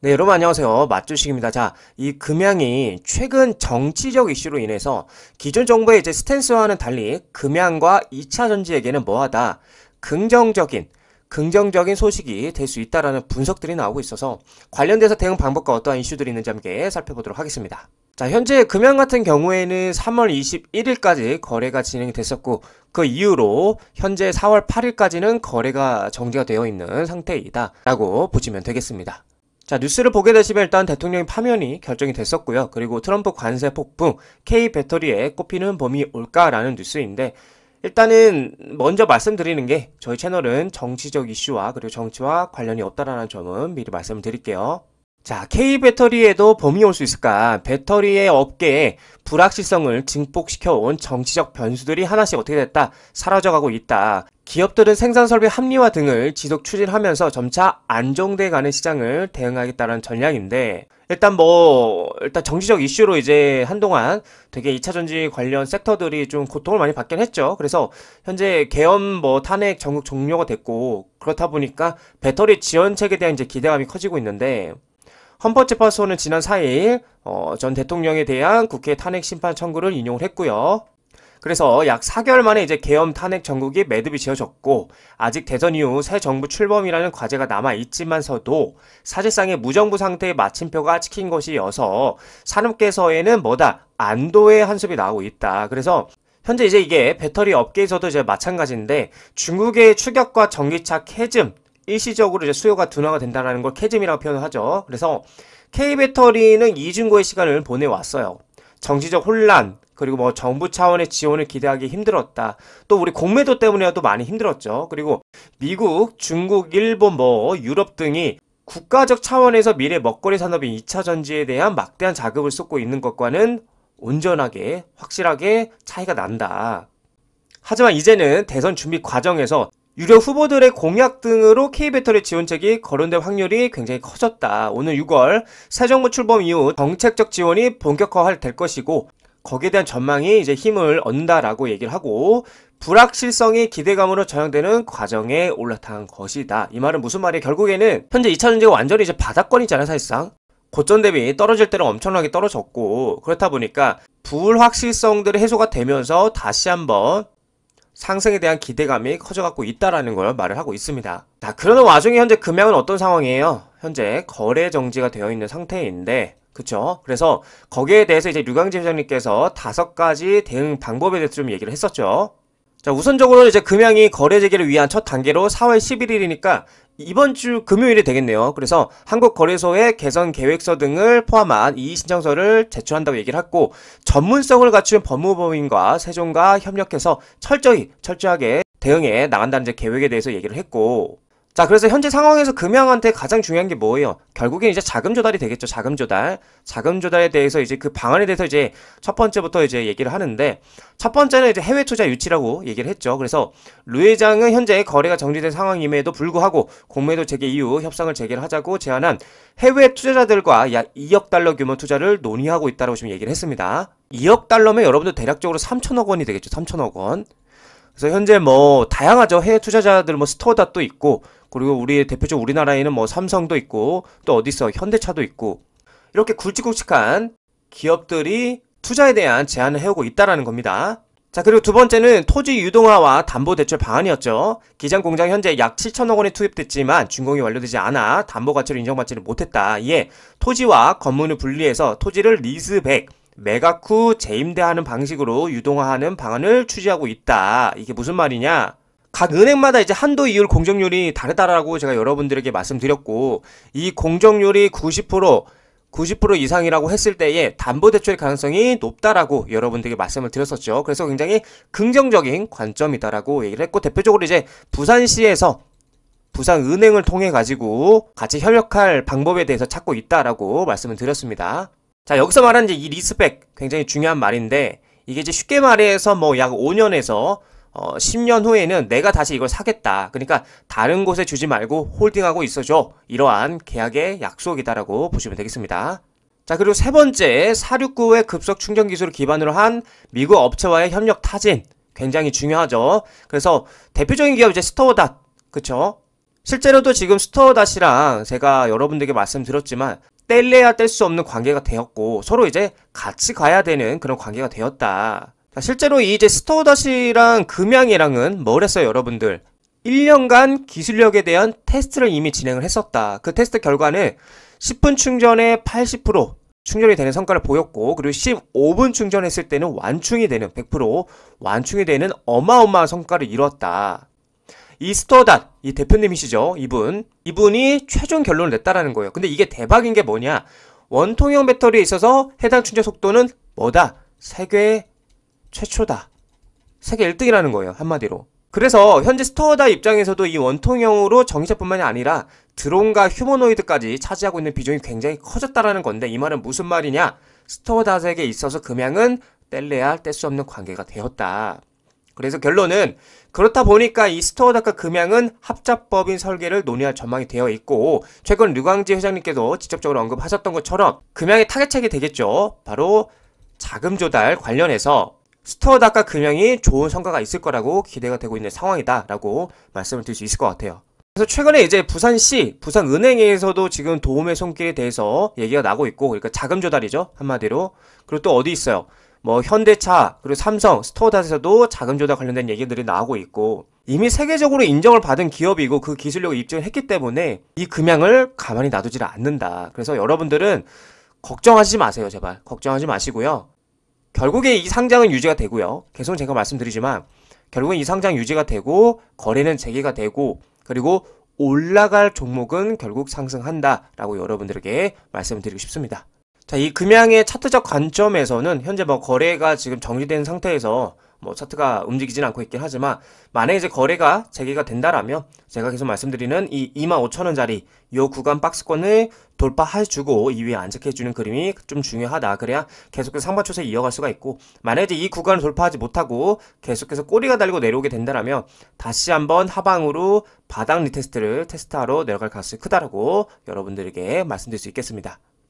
네, 여러분 안녕하세요. 맛주식입니다. 자, 이 금양이 최근 정치적 이슈로 인해서 기존 정부의 이제 스탠스와는 달리 금양과 2차 전지에게는 뭐하다 긍정적인 소식이 될 수 있다라는 분석들이 나오고 있어서 관련돼서 대응 방법과 어떠한 이슈들이 있는지 함께 살펴보도록 하겠습니다. 자, 현재 금양 같은 경우에는 3월 21일까지 거래가 진행이 됐었고 그 이후로 현재 4월 8일까지는 거래가 정지가 되어 있는 상태이다 라고 보시면 되겠습니다. 자, 뉴스를 보게 되시면 일단 대통령 파면이 결정이 됐었고요. 그리고 트럼프 관세 폭풍, K배터리에 꼽히는 봄이 올까라는 뉴스인데 일단은 먼저 말씀드리는 게 저희 채널은 정치적 이슈와 그리고 정치와 관련이 없다라는 점은 미리 말씀을 드릴게요. 자, K배터리에도 봄이 올 수 있을까? 배터리의 업계에 불확실성을 증폭시켜온 정치적 변수들이 하나씩 어떻게 됐다? 사라져가고 있다. 기업들은 생산 설비 합리화 등을 지속 추진하면서 점차 안정돼가는 시장을 대응하겠다는 전략인데 일단 정치적 이슈로 이제 한동안 되게 2차 전지 관련 섹터들이 좀 고통을 많이 받긴 했죠. 그래서 현재 계엄 탄핵 전국 종료가 됐고 그렇다 보니까 배터리 지원책에 대한 이제 기대감이 커지고 있는데 헌법재판소는 지난 4일 전 대통령에 대한 국회 탄핵 심판 청구를 인용을 했고요. 그래서 약 4개월 만에 이제 계엄 탄핵 정국이 매듭이 지어졌고 아직 대선 이후 새 정부 출범이라는 과제가 남아있지만서도 사실상의 무정부 상태의 마침표가 찍힌 것이어서 산업계에서에는 안도의 한숨이 나오고 있다. 그래서 현재 이제 이게 배터리 업계에서도 이제 마찬가지인데 중국의 추격과 전기차 캐즘 일시적으로 이제 수요가 둔화가 된다는 걸 캐즘이라고 표현을 하죠. 그래서 K배터리는 이중고의 시간을 보내왔어요. 정치적 혼란, 그리고 정부 차원의 지원을 기대하기 힘들었다. 또 우리 공매도 때문에도 많이 힘들었죠. 그리고 미국, 중국, 일본, 유럽 등이 국가적 차원에서 미래 먹거리 산업인 2차 전지에 대한 막대한 자금을 쏟고 있는 것과는 온전하게, 확실하게 차이가 난다. 하지만 이제는 대선 준비 과정에서 유력 후보들의 공약 등으로 K배터리 지원책이 거론될 확률이 굉장히 커졌다. 오늘 6월 새 정부 출범 이후 정책적 지원이 본격화될 것이고 거기에 대한 전망이 이제 힘을 얻는다라고 얘기를 하고 불확실성이 기대감으로 전환되는 과정에 올라탄 것이다. 이 말은 무슨 말이에요? 결국에는 현재 2차 전지가 완전히 이제 바닥권이잖아요, 사실상. 고점 대비 떨어질 때는 엄청나게 떨어졌고 그렇다 보니까 불확실성들이 해소가 되면서 다시 한번 상승에 대한 기대감이 커져갖고 있다라는 걸 말을 하고 있습니다. 자, 그러는 와중에 현재 금양은 어떤 상황이에요? 현재 거래 정지가 되어 있는 상태인데 그쵸? 그래서 거기에 대해서 이제 류강재 회장님께서 5가지 대응 방법에 대해서 좀 얘기를 했었죠. 자, 우선적으로 이제 금양이 거래 재개를 위한 첫 단계로 4월 11일이니까 이번 주 금요일이 되겠네요. 그래서 한국거래소에 개선 계획서 등을 포함한 이의 신청서를 제출한다고 얘기를 했고 전문성을 갖춘 법무법인과 세종과 협력해서 철저하게 대응해 나간다는 이제 계획에 대해서 얘기를 했고 자, 그래서 현재 상황에서 금양한테 가장 중요한 게 뭐예요? 결국엔 이제 자금 조달이 되겠죠. 자금 조달에 대해서 이제 그 방안에 대해서 이제 첫 번째부터 이제 얘기를 하는데 첫 번째는 이제 해외 투자 유치라고 얘기를 했죠. 그래서 루 회장은 현재 거래가 정지된 상황임에도 불구하고 공매도 재개 이후 협상을 재개를 하자고 제안한 해외 투자자들과 약 2억 달러 규모 투자를 논의하고 있다고 지금 얘기를 했습니다. 2억 달러면 여러분들 대략적으로 3천억 원이 되겠죠. 3천억 원. 그래서 현재 다양하죠. 해외 투자자들 스토다도 있고 그리고 우리 대표적으로 우리나라에는 삼성도 있고 또 어디 있어 현대차도 있고 이렇게 굵직굵직한 기업들이 투자에 대한 제안을 해오고 있다라는 겁니다. 자, 그리고 두 번째는 토지 유동화와 담보대출 방안이었죠. 기장 공장 현재 약 7천억 원이 투입됐지만 준공이 완료되지 않아 담보가치를 인정받지를 못했다. 이에 토지와 건물을 분리해서 토지를 리스백 매각 후 재임대하는 방식으로 유동화하는 방안을 추진하고 있다. 이게 무슨 말이냐? 각 은행마다 이제 한도 이율 공정률이 다르다라고 제가 여러분들에게 말씀드렸고 이 공정률이 90% 이상이라고 했을 때에 담보대출의 가능성이 높다라고 여러분들에게 말씀을 드렸었죠. 그래서 굉장히 긍정적인 관점이다라고 얘기를 했고 대표적으로 이제 부산시에서 부산은행을 통해 가지고 같이 협력할 방법에 대해서 찾고 있다라고 말씀을 드렸습니다. 자, 여기서 말하는 이제 이 리스펙 굉장히 중요한 말인데 이게 이제 쉽게 말해서 약 5년에서 10년 후에는 내가 다시 이걸 사겠다. 그러니까 다른 곳에 주지 말고 홀딩하고 있어줘. 이러한 계약의 약속이다라고 보시면 되겠습니다. 자, 그리고 세 번째, 469의 급속 충전 기술을 기반으로 한 미국 업체와의 협력 타진. 굉장히 중요하죠. 그래서 대표적인 기업 이제 스토어닷. 그쵸? 실제로도 지금 스투어닷이랑 제가 여러분들에게 말씀드렸지만 뗄래야 뗄 수 없는 관계가 되었고 서로 이제 같이 가야 되는 그런 관계가 되었다. 실제로 이 이제 스투어닷이랑 금양이랑은 뭘 했어요, 여러분들? 1년간 기술력에 대한 테스트를 이미 진행을 했었다. 그 테스트 결과는 10분 충전에 80% 충전이 되는 성과를 보였고, 그리고 15분 충전했을 때는 완충이 되는 100% 완충이 되는 어마어마한 성과를 이뤘다. 이 스투어닷, 이 대표님이시죠, 이분이 최종 결론을 냈다라는 거예요. 근데 이게 대박인 게 뭐냐? 원통형 배터리에 있어서 해당 충전 속도는 뭐다? 세계 최초다. 세계 1등이라는 거예요, 한마디로. 그래서 현재 스투어닷 입장에서도 이 원통형으로 전기차뿐만이 아니라 드론과 휴머노이드까지 차지하고 있는 비중이 굉장히 커졌다라는 건데, 이 말은 무슨 말이냐? 스투어닷에게 있어서 금양은 뗄래야 뗄 수 없는 관계가 되었다. 그래서 결론은 그렇다 보니까 이 스투어닷과 금양은 합작법인 설계를 논의할 전망이 되어 있고, 최근 류광지 회장님께서 직접적으로 언급하셨던 것처럼 금양의 타겟책이 되겠죠. 바로 자금 조달 관련해서 스투어닷과 금양이 좋은 성과가 있을 거라고 기대가 되고 있는 상황이다라고 말씀을 드릴 수 있을 것 같아요. 그래서 최근에 이제 부산시, 부산은행에서도 지금 도움의 손길에 대해서 얘기가 나고 있고, 그러니까 자금 조달이죠, 한마디로. 그리고 또 어디 있어요? 뭐 현대차, 그리고 삼성, 스투어닷에서도 자금 조달 관련된 얘기들이 나오고 있고, 이미 세계적으로 인정을 받은 기업이고 그 기술력을 입증을 했기 때문에 이 금양을 가만히 놔두지를 않는다. 그래서 여러분들은 걱정하지 마세요, 제발. 걱정하지 마시고요. 결국에 이 상장은 유지가 되고요. 계속 제가 말씀드리지만 결국엔 이 상장 유지가 되고 거래는 재개가 되고, 그리고 올라갈 종목은 결국 상승한다라고 여러분들에게 말씀을 드리고 싶습니다. 자, 이 금양의 차트적 관점에서는 현재 뭐 거래가 지금 정지된 상태에서 뭐 차트가 움직이진 않고 있긴 하지만, 만약에 이제 거래가 재개가 된다라면 제가 계속 말씀드리는 이 25,000원짜리 이 구간 박스권을 돌파해주고 이 위에 안착해주는 그림이 좀 중요하다. 그래야 계속해서 상반 추세 이어갈 수가 있고, 만약에 이제 이 구간을 돌파하지 못하고 계속해서 꼬리가 달리고 내려오게 된다라면 다시 한번 하방으로 바닥 리테스트를 테스트하러 내려갈 가능성이 크다라고 여러분들에게 말씀드릴 수 있겠습니다.